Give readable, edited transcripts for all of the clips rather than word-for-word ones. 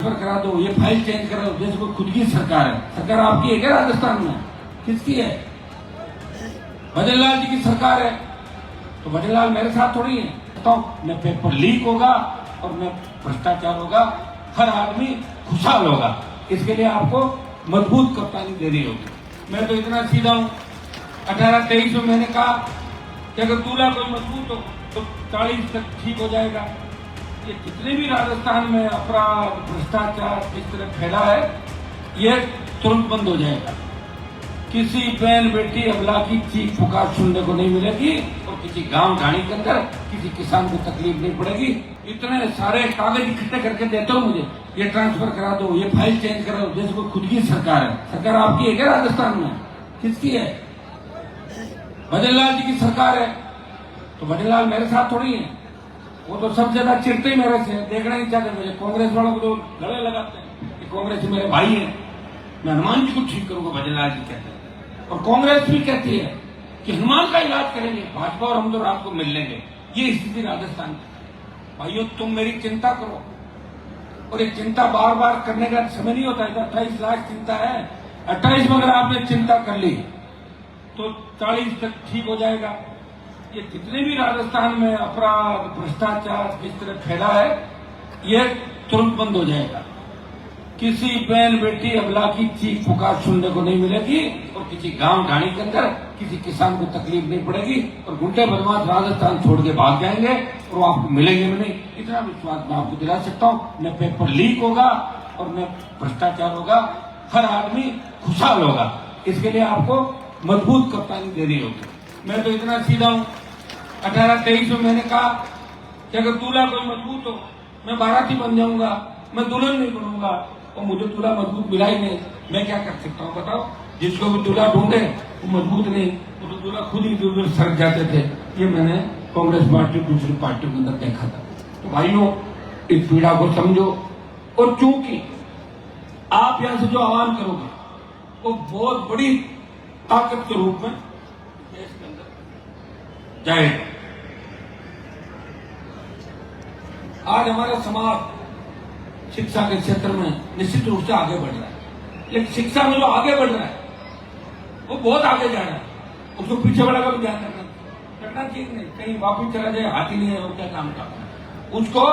Transfer करा दो, ये फाइल चेंज करा दो, जैसे कोई खुद की सरकार है। सरकार आपकी है क्या राजस्थान में? किसकी है? भजनलाल जी की सरकार है। तो भजनलाल मेरे साथ थोड़ी है। तो न पेपर लीक होगा और न भ्रष्टाचार होगा, हर आदमी खुशहाल होगा। इसके लिए आपको मजबूत कप्तानी देनी होगी। मैं तो इतना सीधा हूं, 18-23 में मैंने कहा कि अगर दूल्हा कोई मजबूत हो तो 40 तक ठीक हो जाएगा। ये जितने भी राजस्थान में अपराध भ्रष्टाचार इस तरह फैला है, ये तुरंत बंद हो जाएगा। किसी बहन बेटी अबला की चीख पुकार सुनने को नहीं मिलेगी और किसी गांव ढाणी के अंदर किसी किसान को तकलीफ नहीं पड़ेगी। इतने सारे कागज इकट्ठे करके देते हो मुझे, ये ट्रांसफर करा दो, ये फाइल चेंज करा दो, जैसे कोई खुद की सरकार है। सरकार आपकी है क्या राजस्थान में? किसकी है? भजनलाल जी की सरकार है। तो भजनलाल मेरे साथ थोड़ी है। वो तो सब ज्यादा चिढ़ते ही मेरे से, देखना नहीं चाहते मुझे। कांग्रेस वालों को तो गले लगाते हैं कि कांग्रेस मेरे भाई है, मैं हनुमान जी को ठीक करूंगा, भजनलाल जी कहते हैं। और कांग्रेस भी कहती है कि हनुमान का इलाज करेंगे, भाजपा और हम तो रात को मिल लेंगे। ये स्थिति राजस्थान की। भाइयों, तुम मेरी चिंता करो, और ये चिंता बार बार करने का समय नहीं होता है। 28 लाख चिंता है, 28 में अगर आपने चिंता कर ली तो 40 तक ठीक हो जाएगा। ये जितने भी राजस्थान में अपराध भ्रष्टाचार इस तरह फैला है, ये तुरंत बंद हो जाएगा। किसी बहन बेटी अबला की चीख पुकार सुनने को नहीं मिलेगी और किसी गांव ढाणी के अंदर किसी किसान को तकलीफ नहीं पड़ेगी। और गुंडे बदमाश राजस्थान छोड़ के भाग जाएंगे और वो आपको मिलेंगे भी नहीं। इतना विश्वास मैं आपको दिला सकता हूँ। न पेपर लीक होगा और न भ्रष्टाचार होगा, हर आदमी खुशहाल होगा। इसके लिए आपको मजबूत कप्तानी देनी होगी। मैं तो इतना सीधा हूं, 18-23 में मैंने कहा कि अगर दूल्हा कोई मजबूत हो, मैं बाराती बन जाऊंगा, मैं दुल्हन नहीं बनूंगा। और मुझे दूल्हा मजबूत मिला ही नहीं, मैं क्या कर सकता हूँ बताओ? जिसको भी दूल्हा ढूंढे वो मजबूत नहीं, वो तो दूल्हा खुद ही दूर सड़क जाते थे। ये मैंने कांग्रेस पार्टी दूसरी पार्टियों के अंदर देखा था। तो भाइयों, इस पीड़ा को समझो। और चूंकि आप यहां से जो आह्वान करोगे वो बहुत बड़ी ताकत के रूप में देश के अंदर जाएगा। आज हमारा समाज शिक्षा के क्षेत्र में निश्चित रूप से आगे बढ़ रहा है, लेकिन शिक्षा में जो आगे बढ़ रहा है वो बहुत आगे जा रहा है। उसको पीछे वाला का भी ध्यान रखना चाहिए। नहीं कहीं वापिस चला जाए, हाथी नहीं है वो क्या काम का, उसको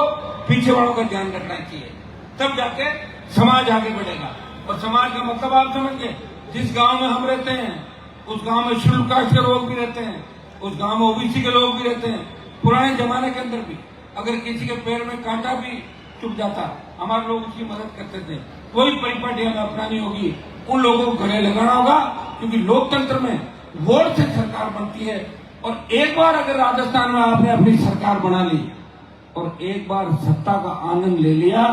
पीछे वालों का ध्यान रखना चाहिए, तब जाके समाज आगे बढ़ेगा। और समाज का मतलब आप समझिए, जिस गांव में हम रहते हैं उस गांव में शेड्यूल कास्ट के लोग भी रहते हैं, उस गांव में ओबीसी के लोग भी रहते हैं। पुराने जमाने के अंदर भी अगर किसी के पैर में कांटा भी चुभ जाता, हमारे लोग उसकी मदद करते थे। कोई परिपाटी हमें अपनानी होगी, उन लोगों को गले लगाना होगा, क्योंकि लोकतंत्र में वोट से सरकार बनती है। और एक बार अगर राजस्थान में आपने अपनी सरकार बना ली और एक बार सत्ता का आनंद ले लिया,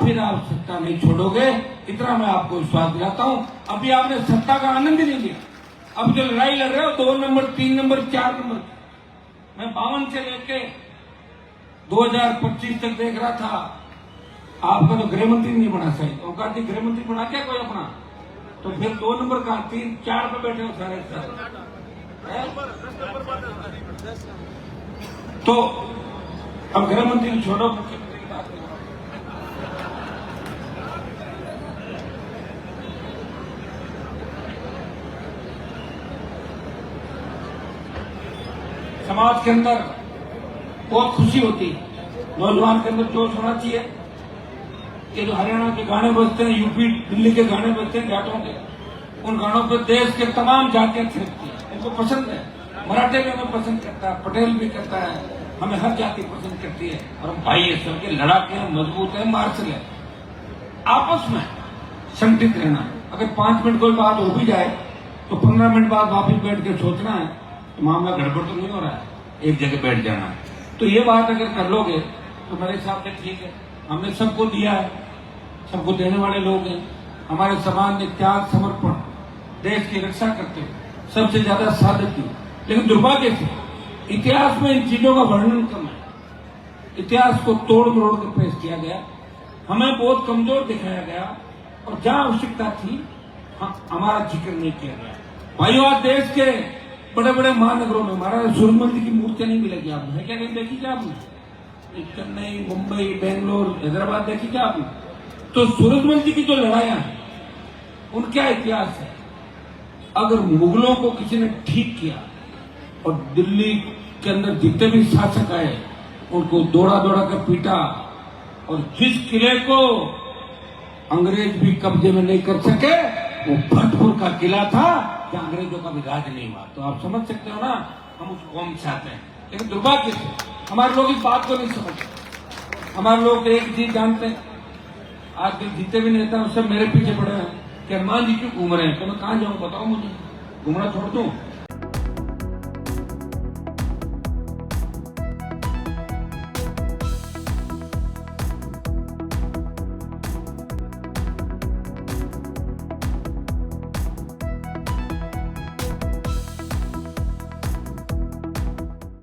फिर आप सत्ता नहीं छोड़ोगे। इतना मैं आपको विश्वास दिलाता हूं। अभी आपने सत्ता का आनंद ही नहीं लिया। अब जो लड़ाई लड़ रहे हो 2 नंबर 3 नंबर 4 नंबर, मैं 52 से लेके 2025 तक देख रहा था। आपका तो गृह मंत्री नहीं बना सही, औकात ही गृह मंत्री बना क्या कोई अपना? तो फिर 2 नंबर का 3 4 पे बैठे हो सारे। तो अब गृह मंत्री छोड़ो, मुख्यमंत्री की बात करो। समाज के अंदर बहुत खुशी होती है, नौजवान के अंदर जोश होना चाहिए। ये जो हरियाणा के गाने बजते हैं, यूपी दिल्ली के गाने बजते हैं जाटों के, उन गानों पर देश के तमाम जातियां थिरकती है, इनको पसंद है। मराठे भी हमें पसंद करता है, पटेल भी करता है, हमें हर जाति पसंद करती है। और हम भाई है, सबके लड़ाके हैं, मजबूत है, मार्शल है। आपस में संगठित रहना। अगर 5 मिनट कोई बात हो भी जाए तो 15 मिनट बाद वापिस बैठ के सोचना है तो मामला गड़बड़ तो नहीं हो रहा है, एक जगह बैठ जाना है। तो ये बात अगर कर लोगे तो मेरे हिसाब से ठीक है। हमने सबको दिया है, सबको देने वाले लोग हैं। हमारे समाज ने त्याग समर्पण देश की रक्षा करते हुए सबसे ज्यादा साधक की। लेकिन दुर्भाग्य से इतिहास में इन चीजों का वर्णन कम है। इतिहास को तोड़ मरोड़ कर पेश किया गया, हमें बहुत कमजोर दिखाया गया, और जहां आवश्यकता थी हमारा जिक्र नहीं किया गया। भाइयों, आज देश के बड़े बड़े महानगरों में महाराज सूर्यमंदिर की मूर्तियां नहीं मिलेगी आपने, है क्या? नहीं देखी क्या आपने? चेन्नई, मुंबई, बेंगलोर, हैदराबाद देखी क्या आपने? तो सूरजमल जी की जो लड़ाइयां हैं उनका इतिहास है। अगर मुगलों को किसी ने ठीक किया और दिल्ली के अंदर जितने भी शासक आए उनको दौड़ा दौड़ा कर पीटा, और जिस किले को अंग्रेज भी कब्जे में नहीं कर सके वो भरतपुर का किला था जहां अंग्रेजों का भी राज नहीं हुआ। तो आप समझ सकते हो ना हम उस कौम चाहते हैं। लेकिन दुर्भाग्य से हमारे लोग इस बात को नहीं समझते। हमारे लोग एक चीज जानते हैं, आज के जीते भी नेता उससे मेरे पीछे पड़े हैं कि हनुमान जी क्यों घूम रहे हैं। तो मैं कहां जाऊं, बताओ मुझे, घूमना छोड़ दूं?